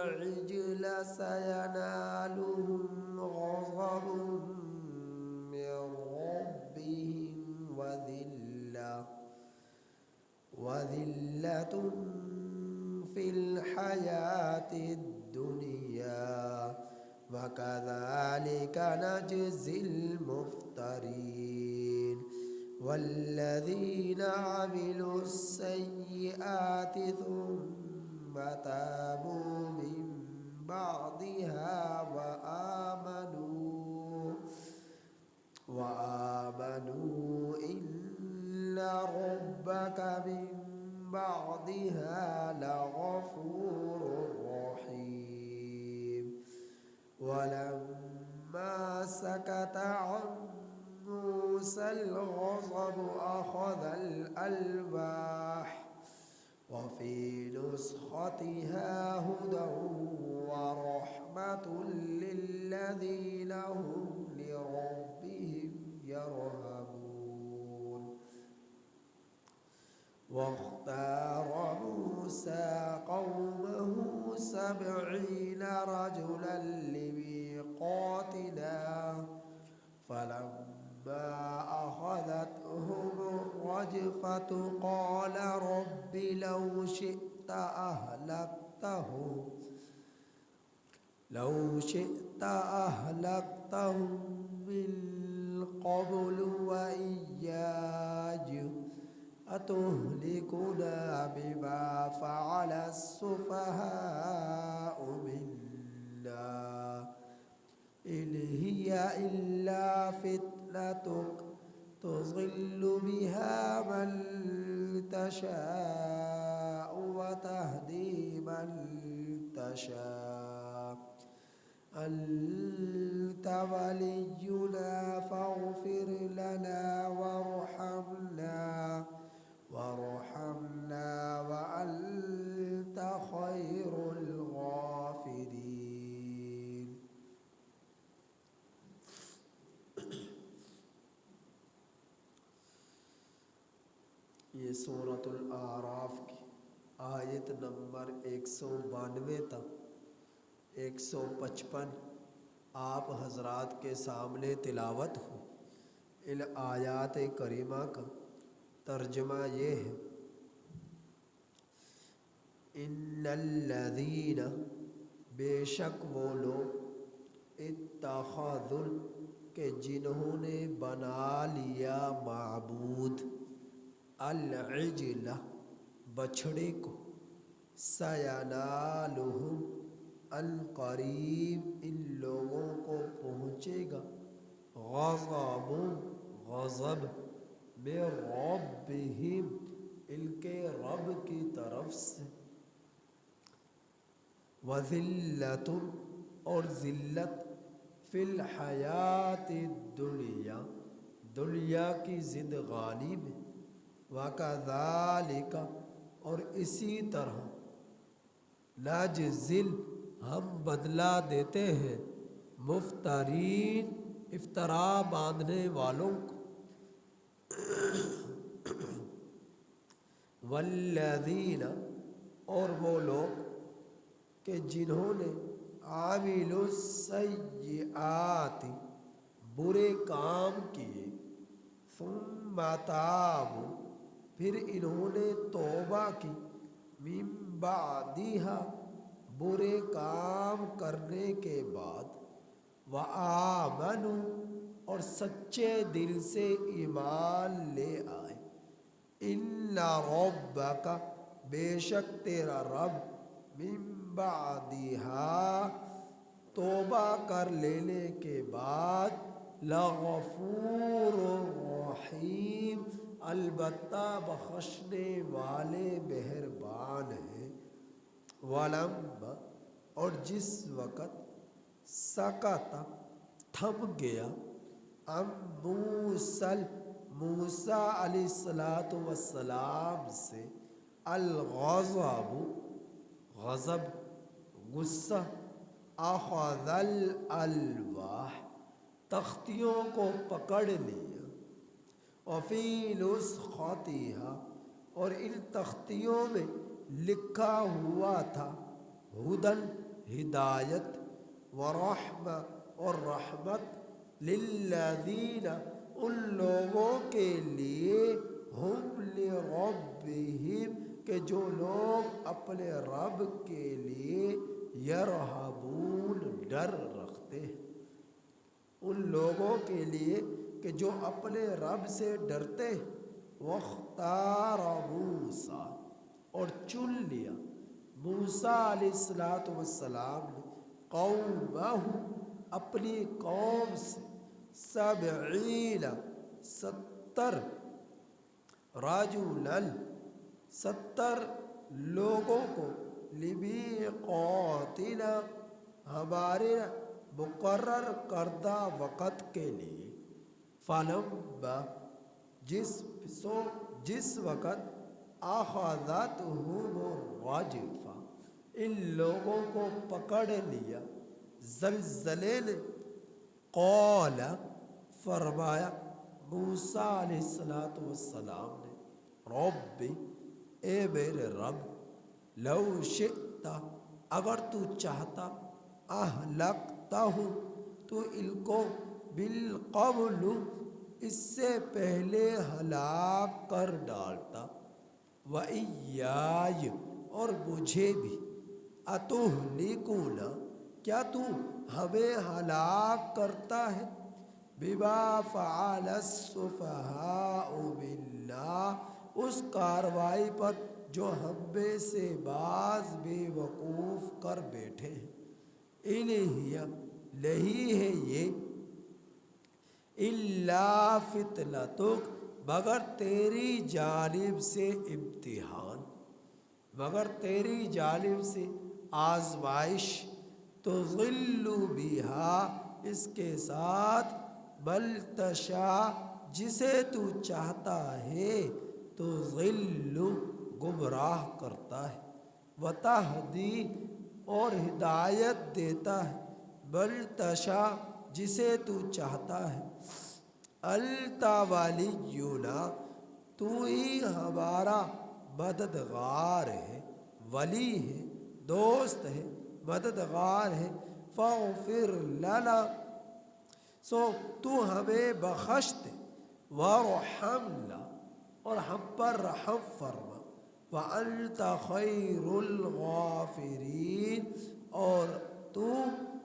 العجل سينالهم غضب من ربهم وذلة في الحياة الدنيا وكذلك نجزي المفترين والذين عملوا السيئات ثم تابوا من بعدها وآمنوا إن ربك من بعدها لغفور رحيم ولما سكت عن موسى الغضب أخذ الألواح وفي نسختها هدى ورحمة للذين هم لربهم يرهبون واختار موسى قومه 70 رجلا لميقاتنا فلما أخذتهم الرجفة قال رب لو شئت أهلكتهم من قبل وإياي أتهلكنا بما فعل السفهاء منا إن هي إلا فتنتك تضل بها من تشاء وتهدي من تشاء أنت ولينا فاغفر لنا وارحمنا وأنت خير الغافرين. یہ سورۃ الاعراف کی آیت نمبر 192 تک 155 آپ حضرات کے سامنے تلاوت ہو. ان آیات کریمہ کا ترجمہ یہ ہے: ان الذین، بے شک وہ لوگ، اتخذوا، کہ جنہوں نے بنا لیا معبود، العجل، بچھڑے کو، سینالہم، ان قریب ان لوگوں کو پہنچے گا، غضب، غضب، من ربہم، ان کے رب کی طرف سے، وذلت، اور ذلت، فی الحیات الدنیا، دنیا کی زندگانی میں، وَكَذَلِكَ، اور اسی طرح، نجزل، ہم بدلہ دیتے ہیں، مفترین، افطرا باندھنے والوں کو، والذین، اور وہ لوگ کہ جنہوں نے عاملوا السیئات، برے کام کیے، ثم تابوا، پھر انہوں نے توبہ کی، من بعدہا، برے کام کرنے کے بعد، وآمنوا، اور سچے دل سے ایمان لے آئے، ان ربک، بے شک تیرا رب، من بعدہا، توبہ کر لینے کے بعد، لغفور رحیم، البتہ بخشنے والے مہربان ہیں. ولما، اور جس وقت، سکت، تھم گیا، عن موسیٰ علیہ السلام سے، الغضب، غضب، غصہ، اخذ الالواح، تختیوں کو پکڑ لیا، وفی نسختہا، اور ان تختیوں میں لکھا ہوا تھا، ہدن، ہدایت ورحمہ اور رحمت للذین ان لوگوں کے لیے ہم لربہم کہ جو لوگ اپنے رب کے لیے یرہبون ڈر رکھتے ہیں، ان لوگوں کے لیے کہ جو اپنے رب سے ڈرتے ہیں۔ واختار موسیٰ اور چن لیا موسیٰ علیہ السلام نے قومہ اپنی قوم سے 70 رجلاً 70 لوگوں کو لمیقاتنا ہمارے مقرر کردہ وقت کے لیے، فلما جس وقت اخذتہم الرجفہ ان لوگوں کو پکڑ لیا زلزلے نے، قال فرمایا موسیٰ علیہ السلام نے رب اے میرے رب لو شئت اگر تو چاہتا اہلکتا ہوں تو ان کو بالقبل اس سے پہلے ہلاک کر ڈالتا، وَإِيَّایَ اور مجھے بھی، أَتُهْلِكُونَ کیا تو ہمیں ہلاک کرتا ہے، بِمَا فَعَلَ السُّفَهَاءُ مِنَّا اس کاروائی پر جو ہم میں سے بعض بے وقوف کر بیٹھے ہیں، اِنْ ہِیَ نہیں ہے یہ اِلَّا فِتْنَتُک مگر تیری جانب سے امتحان، مگر تیری جانب سے آزمائش، تضل بہا اس کے ساتھ من تشاء جسے تو چاہتا ہے، تضل گمراہ کرتا ہے، وتہدی اور ہدایت دیتا ہے، من تشاء جسے تو چاہتا ہے، انت ولینا تو ہی ہمارا مددگار ہے، ولی ہے، دوست ہے، مددگار ہے، فاغفر لنا سو تو ہمیں بخش دے، وارحمنا اور ہم پر رحم فرما، وانت خیر الغافرین اور تو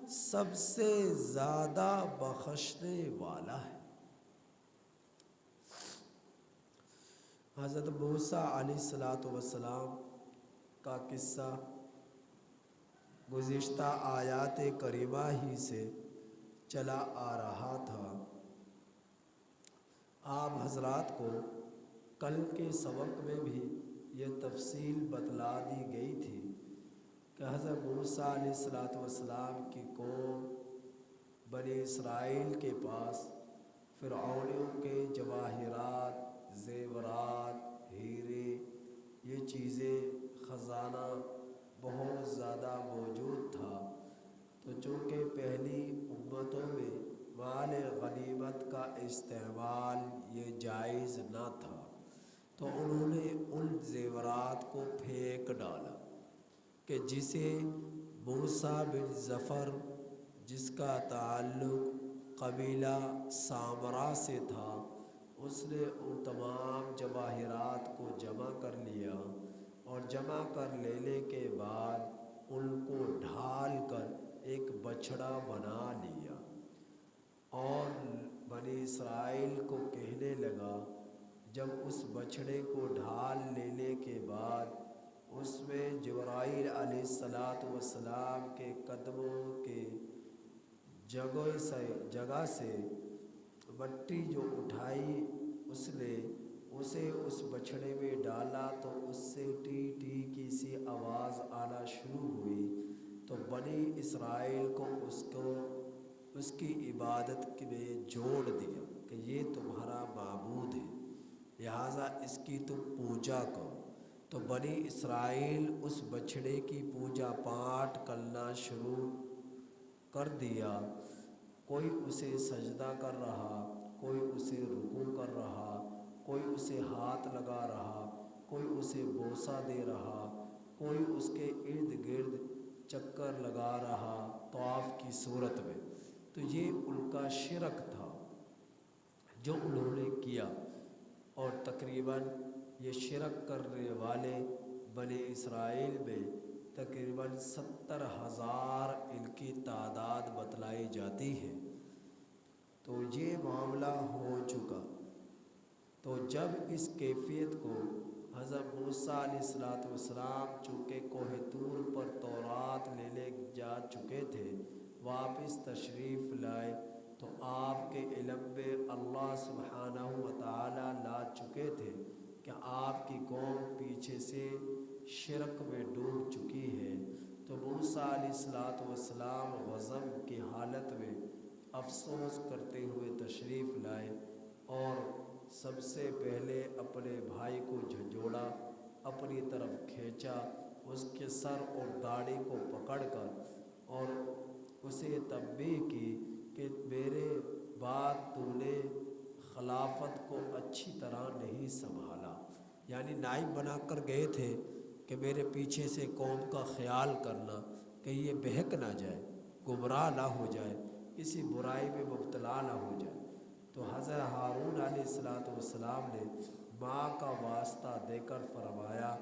سب سے زیادہ بخشنے والا ہے۔ حضرت موسیٰ علیہ السلام کا قصہ گزشتہ آیات کریمہ ہی سے چلا آ رہا تھا۔ آپ حضرات کو کل کے سبق میں بھی یہ تفصیل بتلا دی گئی تھی کہ حضرت موسیٰ علیہ السلام کی قوم بنی اسرائیل کے پاس فرعونیوں کے جواہرات، زیورات، ہیرے، یہ چیزیں خزانہ بہت زیادہ موجود تھا، تو چونکہ پہلی امتوں میں مال غنیمت کا استعمال یہ جائز نہ تھا، تو انہوں نے ان زیورات کو پھینک ڈالا کہ جسے موسیٰ بن ظفر جس کا تعلق قبیلہ سامرا سے تھا، اس نے ان تمام جواہرات کو جمع کر لیا، اور جمع کر لینے کے بعد ان کو ڈھال کر ایک بچھڑا بنا لیا، اور بنی اسرائیل کو کہنے لگا، جب اس بچھڑے کو ڈھال لینے کے بعد اس میں جبرائیل علیہ السلام کے قدموں کے جگہ سے مٹی جو اٹھائی، اس نے اسے اس بچھڑے میں ڈالا، تو اس سے ٹی ٹی کی سی آواز آنا شروع ہوئی، تو بنی اسرائیل کو اس کی عبادت میں جوڑ دیا کہ یہ تمہارا معبود ہے، لہٰذا اس کی تم پوجا کرو۔ تو بنی اسرائیل اس بچھڑے کی پوجا پاٹ کرنا شروع کر دیا، کوئی اسے سجدہ کر رہا، کوئی اسے رکوع کر رہا، کوئی اسے ہاتھ لگا رہا، کوئی اسے بوسہ دے رہا، کوئی اس کے ارد گرد چکر لگا رہا طواف کی صورت میں، تو یہ ان کا شرک تھا جو انہوں نے کیا، اور تقریباً یہ شرک کرنے والے بنی اسرائیل میں تقریباً 70,000 ان کی تعداد بتلائی جاتی ہے۔ تو یہ معاملہ ہو چکا۔ تو جب اس کیفیت کو حضرت موسیٰ علیہ السلام چونکہ کوہ طور پر تورات لینے جا چکے تھے، واپس تشریف لائے، تو آپ کے علم میں اللہ سبحانہ و تعالی لا چکے تھے کہ آپ کی قوم پیچھے سے شرک میں ڈوب چکی ہے۔ تو موسیٰ علیہ السلام غضب کی حالت میں افسوس کرتے ہوئے تشریف لائے، اور سب سے پہلے اپنے بھائی کو جھنجھوڑا، اپنی طرف کھینچا، اس کے سر اور داڑھی کو پکڑ کر، اور اسے تنبیہ کی کہ میرے بعد تو نے خلافت کو اچھی طرح نہیں سنبھالا، یعنی نائب بنا کر گئے تھے کہ میرے پیچھے سے قوم کا خیال کرنا کہ یہ بہک نہ جائے، گمراہ نہ ہو جائے، کسی برائی میں مبتلا نہ ہو جائے۔ تو حضرت ہارون علیہ السلام نے ماں کا واسطہ دے کر فرمایا،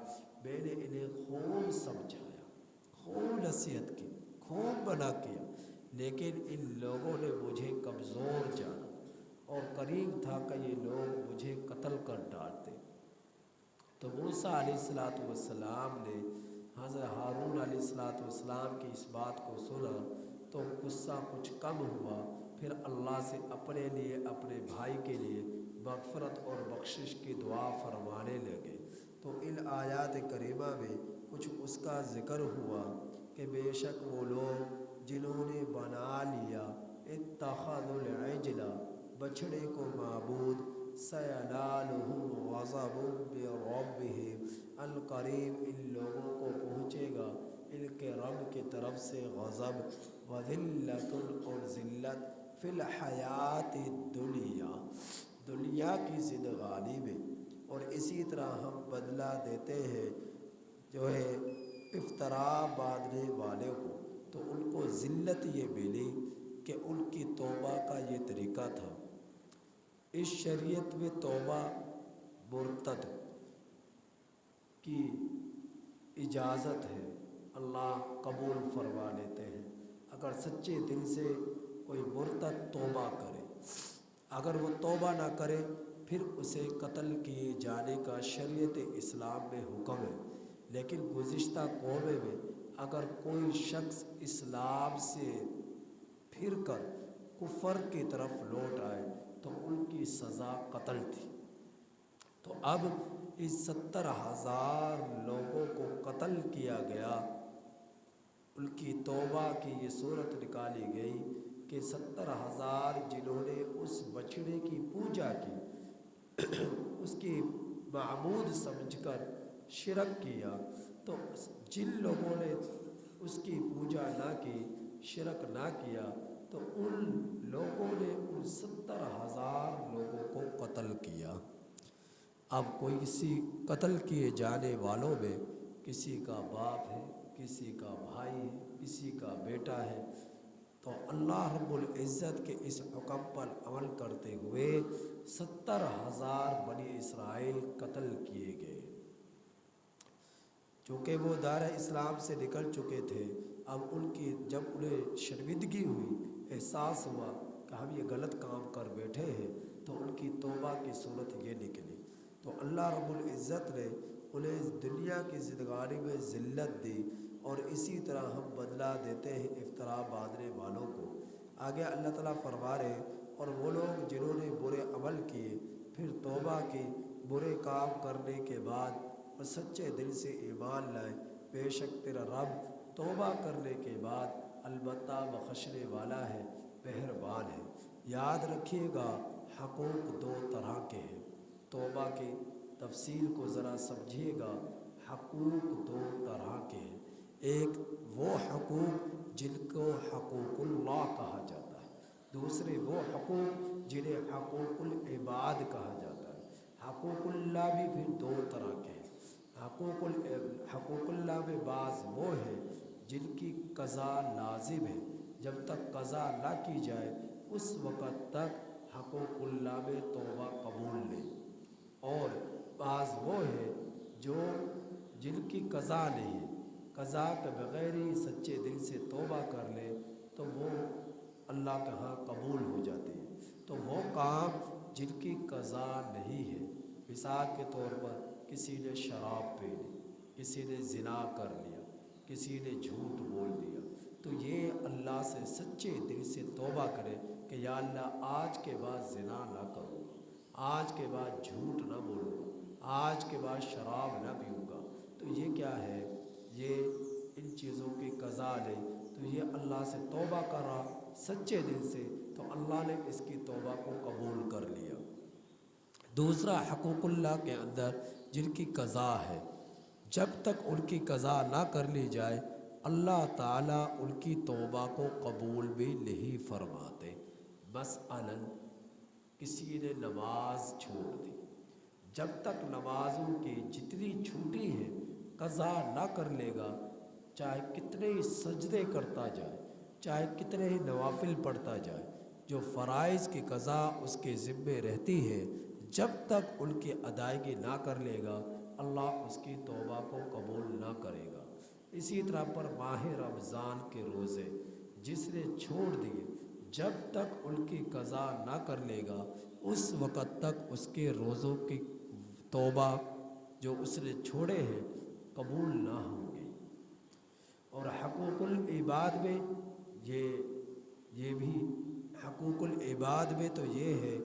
میں نے انہیں خوب سمجھایا، خوب نصیحت کی، خوب منع کیا، لیکن ان لوگوں نے مجھے کمزور جانا، اور قریب تھا کہ یہ لوگ مجھے قتل کر ڈالتے۔ تو موسیٰ علیہ السلام نے حضرت ہارون علیہ السلام کی اس بات کو سنا تو غصہ کچھ کم ہوا، پھر اللہ سے اپنے لیے، اپنے بھائی کے لیے مغفرت اور بخشش کی دعا فرمانے لگے۔ تو ان آیات کریمہ میں کچھ اس کا ذکر ہوا کہ بے شک وہ لوگ جنہوں نے بنا لیا اتخذوا العجل، بچھڑے کو معبود، سینالہم غضب من ربہم، القریب ان لوگوں کو پہنچے گا ان کے رب کی طرف سے غضب، وذلت اور ذلت فی الحیات الدنیا، دنیا کی زندگانی میں۔ اور اسی طرح ہم بدلہ دیتے ہیں جو ہے افطرا باندھنے والے کو، تو ان کو ذلت یہ ملی کہ ان کی توبہ کا یہ طریقہ تھا۔ اس شریعت میں توبہ مرتد کی اجازت ہے، اللہ قبول فرما لیتے ہیں اگر سچے دل سے کوئی مرتد توبہ کرے۔ اگر وہ توبہ نہ کرے پھر اسے قتل کیے جانے کا شریعت اسلام میں حکم ہے۔ لیکن گزشتہ قوموں میں اگر کوئی شخص اسلام سے پھر کر کفر کی طرف لوٹ آئے تو ان کی سزا قتل تھی۔ تو اب اس 70,000 لوگوں کو قتل کیا گیا، ان کی توبہ کی یہ صورت نکالی گئی کہ 70,000 جنہوں نے اس بچڑے کی پوجا کی، اس کی معبود سمجھ کر شرک کیا، تو جن لوگوں نے اس کی پوجا نہ کی، شرک نہ کیا، تو ان لوگوں نے ان 70,000 لوگوں کو قتل کیا۔ اب کوئی کسی قتل کیے جانے والوں میں کسی کا باپ ہے، کسی کا بھائی ہے، کسی کا بیٹا ہے، تو اللہ رب العزت کے اس حکم پر عمل کرتے ہوئے 70,000 بنی اسرائیل قتل کیے گئے۔ چونکہ وہ دائرہ اسلام سے نکل چکے تھے، اب ان کی جب انہیں شرمندگی ہوئی، احساس ہوا کہ ہم یہ غلط کام کر بیٹھے ہیں، تو ان کی توبہ کی صورت یہ نکلی۔ تو اللہ رب العزت نے انہیں دنیا کی زندگانی میں ذلت دی، اور اسی طرح ہم بدلہ دیتے ہیں افطرا باندھنے والوں کو۔ آگے اللہ تعالیٰ فرما رہے، اور وہ لوگ جنہوں نے برے عمل کیے پھر توبہ کی، برے کام کرنے کے بعد اور سچے دل سے ایمان لائے، بے شک تیرا رب توبہ کرنے کے بعد البتہ بخشنے والا ہے، مہربان ہے۔ یاد رکھیے گا حقوق دو طرح کے ہیں، توبہ کی تفصیل کو ذرا سمجھیے گا۔ حقوق دو طرح کے ہیں، ایک وہ حقوق جن کو حقوق اللہ کہا جاتا ہے، دوسرے وہ حقوق جنہیں حقوق العباد کہا جاتا ہے۔ حقوق اللہ بھی پھر دو طرح کے ہیں۔ حقوق اللہ میں بعض وہ ہیں جن کی قضا لازم ہے، جب تک قضا نہ کی جائے اس وقت تک حقوق اللہ میں توبہ قبول نہیں۔ اور بعض وہ ہے جو جن کی قضا نہیں ہے، قضا کے بغیر ہی سچے دل سے توبہ کر لے تو وہ اللہ کے ہاں قبول ہو جاتی ہے۔ تو وہ کام جن کی قضا نہیں ہے، مثال کے طور پر کسی نے شراب پی لی، کسی نے زنا کر لیا، کسی نے جھوٹ بول دیا، تو یہ اللہ سے سچے دل سے توبہ کرے کہ یا اللہ آج کے بعد زنا نہ کروں گا، آج کے بعد جھوٹ نہ بولوں گا، آج کے بعد شراب نہ پیوں گا۔ تو یہ کیا ہے؟ یہ ان چیزوں کی قضا نہیں، تو یہ اللہ سے توبہ کرا سچے دل سے، تو اللہ نے اس کی توبہ کو قبول کر لیا۔ دوسرا، حقوق اللہ کے اندر جن کی قضا ہے، جب تک ان کی قضا نہ کر لی جائے اللہ تعالیٰ ان کی توبہ کو قبول بھی نہیں فرماتے۔ مثلاً کسی نے نماز چھوڑ دی، جب تک نمازوں کی جتنی چھوٹی ہے قضا نہ کر لے گا، چاہے کتنے ہی سجدے کرتا جائے، چاہے کتنے ہی نوافل پڑھتا جائے، جو فرائض کی قضا اس کے ذمے رہتی ہے، جب تک ان کی ادائیگی نہ کر لے گا اللہ اس کی توبہ کو قبول نہ کرے گا۔ اسی طرح پر ماہ رمضان کے روزے جس نے چھوڑ دیے، جب تک ان کی قضا نہ کر لے گا اس وقت تک اس کے روزوں کی توبہ جو اس نے چھوڑے ہیں قبول نہ ہوں گے۔ اور حقوق العباد میں یہ بھی حقوق العباد میں تو یہ ہے،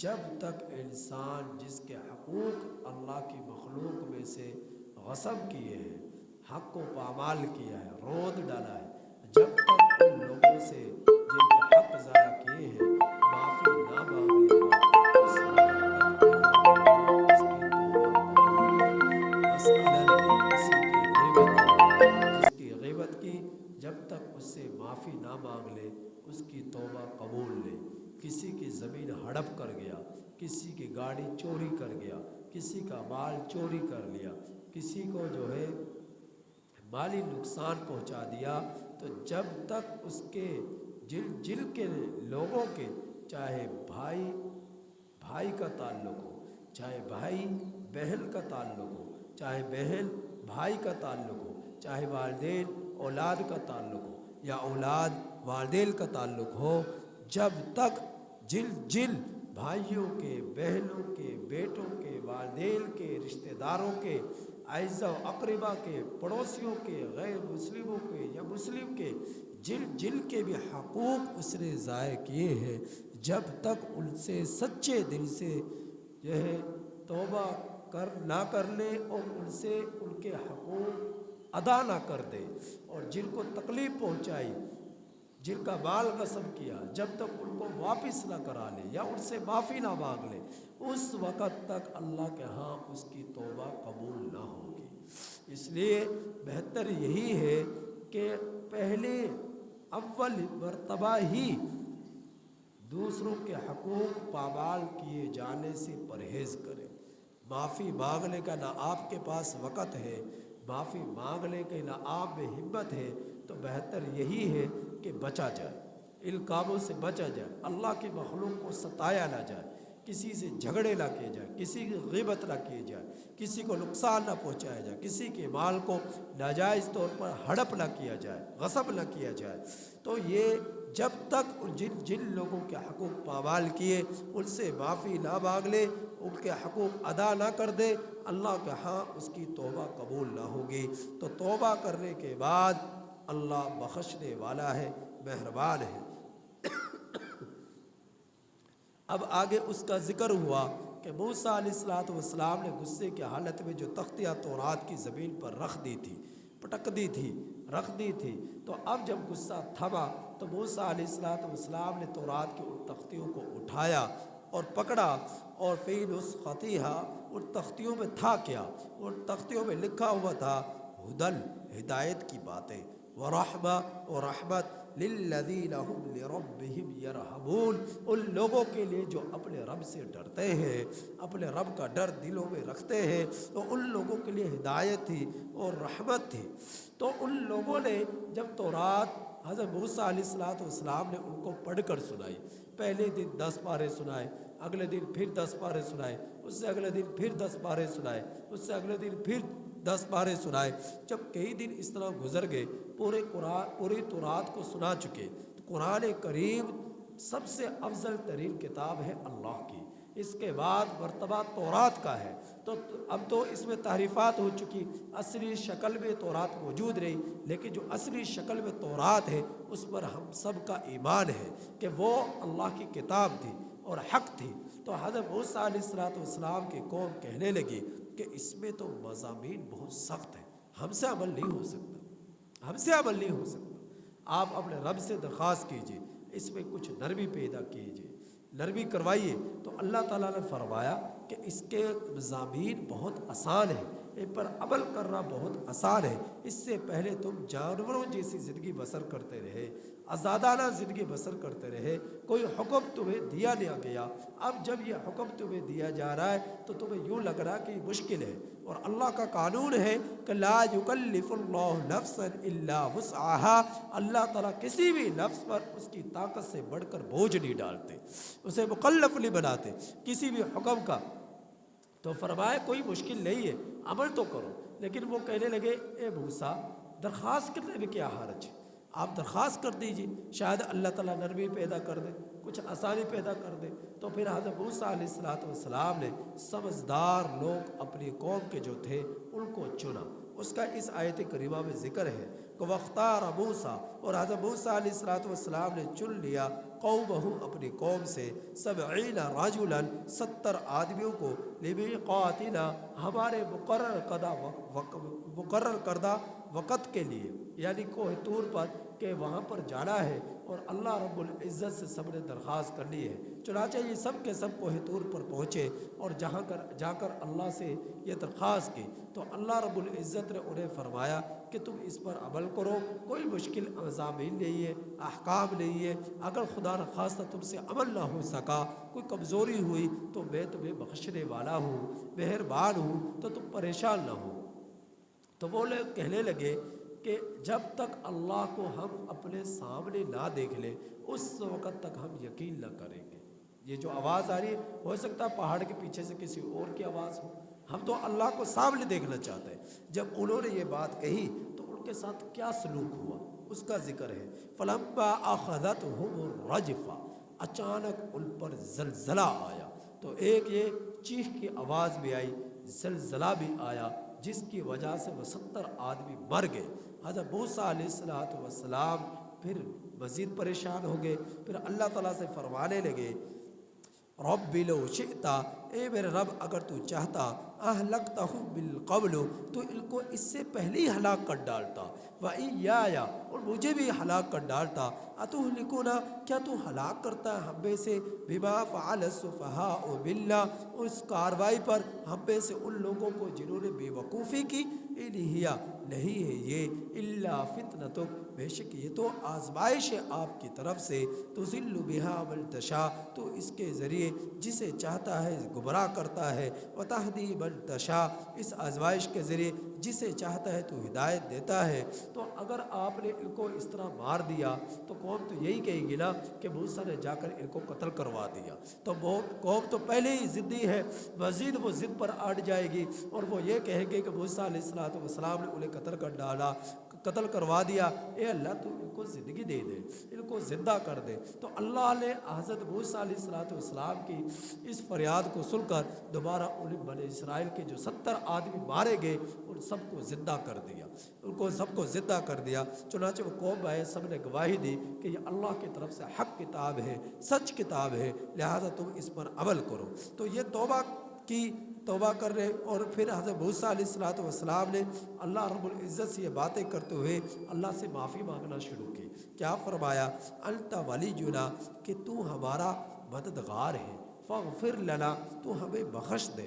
جب تک انسان جس کے حقوق اللہ کی مخلوق میں سے غصب کیے ہیں، حق کو پامال کیا ہے، رود ڈالا ہے، جب تک ان لوگوں سے جن کے حق ضائع کیے ہیں معافی نہ مانگ لے گا اس وقت تک اللہ کے ہاں اس کی توبہ قبول نہیں۔ مثلاً کسی کی غیبت، جس کی غیبت کی، جب تک اس سے معافی نہ مانگ لے اس کی توبہ قبول نہیں۔ کسی کی زمین ہڑپ کر گیا، کسی کی گاڑی چوری کر گیا، کسی کا مال چوری کر لیا، کسی کو جو ہے مالی نقصان پہنچا دیا، تو جب تک اس کے جل کے لوگوں کے، چاہے بھائی کا تعلق ہو، چاہے بھائی بہن کا تعلق ہو، چاہے بہن بھائی کا تعلق ہو، چاہے والدین اولاد کا تعلق ہو یا اولاد والدین کا تعلق ہو، جب تک جل بھائیوں کے، بہنوں کے، بیٹوں کے، والدین کے، رشتہ داروں کے، اعزا و اقربا کے، پڑوسیوں کے، غیر مسلموں کے یا مسلم کے، جن کے بھی حقوق اس نے ضائع کیے ہیں، جب تک ان سے سچے دل سے جو ہے توبہ نہ کر لے اور ان سے ان کے حقوق ادا نہ کر دے، اور جن کو تکلیف پہنچائی، جن کا مال غصب کیا، جب تک ان کو واپس نہ کرا لے یا ان سے معافی نہ مانگ لے اس وقت تک اللہ کے ہاں اس کی توبہ قبول نہ ہوگی۔ اس لیے بہتر یہی ہے کہ پہلے اول مرتبہ ہی دوسروں کے حقوق پامال کیے جانے سے پرہیز کریں۔ معافی مانگنے کا نہ آپ کے پاس وقت ہے، معافی مانگنے کے نہ آپ میں ہمت ہے، تو بہتر یہی ہے کہ بچا جائے، ان کاموں سے بچا جائے، اللہ کی مخلوق کو ستایا نہ جائے، کسی سے جھگڑے نہ کیے جائے، کسی کی غیبت نہ کی جائے، کسی کو نقصان نہ پہنچایا جائے، کسی کے مال کو ناجائز طور پر ہڑپ نہ کیا جائے، غصب نہ کیا جائے۔ تو یہ جب تک جن لوگوں کے حقوق پامال کیے ان سے معافی نہ مانگ لے، ان کے حقوق ادا نہ کر دے، اللہ کے ہاں اس کی توبہ قبول نہ ہوگی۔ تو توبہ کرنے کے بعد اللہ بخشنے والا ہے، مہربان ہے۔ اب آگے اس کا ذکر ہوا کہ موسیٰ علیہ السلام نے غصے کی حالت میں جو تختیاں تورات کی زمین پر رکھ دی تھی، رکھ دی تھی، تو اب جب غصہ تھما تو موسیٰ علیہ السلام نے تورات کی ان تختیوں کو اٹھایا اور پکڑا، اور فی نسختہا ان تختیوں میں تھا کیا؟ ان تختیوں میں لکھا ہوا تھا ہدل، ہدایت کی باتیں، ورحمہ، اور رحمت، للذین هم لربهم یرہبون، ان لوگوں کے لیے جو اپنے رب سے ڈرتے ہیں، اپنے رب کا ڈر دلوں میں رکھتے ہیں، تو ان لوگوں کے لیے ہدایت تھی اور رحمت تھی۔ تو ان لوگوں نے جب تورات حضرت موسیٰ علیہ السلام نے ان کو پڑھ کر سنائی، پہلے دن 10 پارے سنائے، اگلے دن پھر 10 پارے سنائے، اس سے اگلے دن پھر 10 پارے سنائے، اس سے اگلے دن پھر 10 پارے سنائے، جب کئی دن اس طرح گزر گئے، پوری تورات کو سنا چکے، تو قرآن کریم سب سے افضل ترین کتاب ہے اللہ کی، اس کے بعد مرتبہ تورات کا ہے۔ تو اب تو اس میں تحریفات ہو چکی، اصلی شکل میں تورات موجود رہی، لیکن جو اصلی شکل میں تورات ہے اس پر ہم سب کا ایمان ہے کہ وہ اللہ کی کتاب تھی اور حق تھی۔ تو حضرت موسیٰ علیہ السلام کی قوم کہنے لگی کہ اس میں تو مضامین بہت سخت ہیں، ہم سے عمل نہیں ہو سکتا، ہم سے عمل نہیں ہو سکتا، آپ اپنے رب سے درخواست کیجئے، اس میں کچھ نرمی پیدا کیجئے، نرمی کروائیے۔ تو اللہ تعالیٰ نے فرمایا کہ اس کے مضامین بہت آسان ہیں، ان پر عمل کرنا بہت آسان ہے۔ اس سے پہلے تم جانوروں جیسی زندگی بسر کرتے رہے، آزادانہ زندگی بسر کرتے رہے، کوئی حکم تمہیں دیا نہیں گیا، اب جب یہ حکم تمہیں دیا جا رہا ہے تو تمہیں یوں لگ رہا کہ یہ مشکل ہے، اور اللہ کا قانون ہے کہ لا یکلف اللہ نفسا الا وسعها، اللہ تعالیٰ کسی بھی نفس پر اس کی طاقت سے بڑھ کر بوجھ نہیں ڈالتے، اسے مکلف نہیں بناتے کسی بھی حکم کا۔ تو فرمایا کوئی مشکل نہیں ہے، عمل تو کرو۔ لیکن وہ کہنے لگے اے موسیٰ درخواست کرنے میں کیا حرج ہے، آپ درخواست کر دیجئے، شاید اللہ تعالیٰ نرمی پیدا کر دے، کچھ آسانی پیدا کر دے۔ تو پھر حضرت موسیٰ علیہ السلام نے سمجھدار لوگ اپنی قوم کے جو تھے ان کو چنا، اس کا اس آیت کریمہ میں ذکر ہے کہ وَاخْتَارَ مُوسیٰ، اور حضرت موسیٰ علیہ السلام نے چن لیا قومہ اپنی قوم سے 70 رجلا 70 آدمیوں کو لمیقاتنا ہمارے مقرر کردہ وقت کے لیے، یعنی کوہ طور پر کہ وہاں پر جانا ہے اور اللہ رب العزت سے سب نے درخواست کرنی ہے۔ چنانچہ یہ سب کے سب کوہ طور پر پہنچے اور جا کر اللہ سے یہ درخواست کی، تو اللہ رب العزت نے انہیں فرمایا کہ تم اس پر عمل کرو، کوئی مشکل مضامین نہیں ہے، احکام نہیں ہے، اگر خدا نخواستہ تم سے عمل نہ ہو سکا، کوئی کمزوری ہوئی تو میں تمہیں بخشنے والا ہوں، مہربان ہوں، تو تم پریشان نہ ہو۔ تو وہ لوگ کہنے لگے کہ جب تک اللہ کو ہم اپنے سامنے نہ دیکھ لیں اس وقت تک ہم یقین نہ کریں گے۔ یہ جو آواز آ رہی ہے ہو سکتا ہے پہاڑ کے پیچھے سے کسی اور کی آواز ہو، ہم تو اللہ کو سامنے دیکھنا چاہتے ہیں۔ جب انہوں نے یہ بات کہی تو ان کے ساتھ کیا سلوک ہوا اس کا ذکر ہے۔ فَلَمَّا أَخَذَتْهُمُ الرَّجْفَةُ، اچانک ان پر زلزلہ آیا، تو ایک یہ چیخ کی آواز بھی آئی، زلزلہ بھی آیا، جس کی وجہ سے وہ 70 آدمی مر گئے۔ حضرت موسیٰ علیہ السلام پھر مزید پریشان ہو گئے، پھر اللہ تعالیٰ سے فرمانے لگے رب لو شئتا، اے میرے رب اگر تو چاہتا اہلکتہم بالقبل، تو ان کو اس سے پہلے ہی ہلاک کر ڈالتا، وَإِيَّایَ، اور مجھے بھی ہلاک کر ڈالتا، اتہلکونا، کیا تو ہلاک کرتا ہے ہم میں سے، بما فعل السفہاء منا، اس کاروائی پر ہم میں سے ان لوگوں کو جنہوں نے بے وقوفی کی، ان ہی نہیں ہے یہ الا فتنتک، بے شک یہ تو آزمائش ہے آپ کی طرف سے، تضل بہا من تشاء، تو اس کے ذریعے جسے چاہتا ہے گمراہ کرتا ہے، وتہدی من تشاء، اس آزمائش کے ذریعے جسے چاہتا ہے تو ہدایت دیتا ہے۔ تو اگر آپ نے ان کو اس طرح مار دیا تو قوم تو یہی کہے گی نا کہ موسیٰ نے جا کر ان کو قتل کروا دیا، تو وہ قوم تو پہلے ہی ضدی ہے، مزید وہ ضد پر اڑ جائے گی اور وہ یہ کہیں گے کہ موسیٰ علیہ السلام نے انہیں قتل کر ڈالا، قتل کروا دیا، اے اللہ تو ان کو زندگی دے دے، ان کو زندہ کر دے۔ تو اللہ نے حضرت موسیٰ علیہ السلام کی اس فریاد کو سن کر دوبارہ ان بنی اسرائیل کے جو 70 آدمی مارے گئے ان سب کو زندہ کر دیا، ان کو سب کو زندہ کر دیا۔ چنانچہ وہ قوم آئے، سب نے گواہی دی کہ یہ اللہ کی طرف سے حق کتاب ہے، سچ کتاب ہے، لہذا تم اس پر عمل کرو۔ تو یہ توبہ کر رہے، اور پھر حضرت موسیٰ علیہ السلام نے اللہ رب العزت سے یہ باتیں کرتے ہوئے اللہ سے معافی مانگنا شروع کی۔ کیا فرمایا؟ انت ولینا، کہ تو ہمارا مددگار ہے، فاغفر لنا، تو ہمیں بخش دے،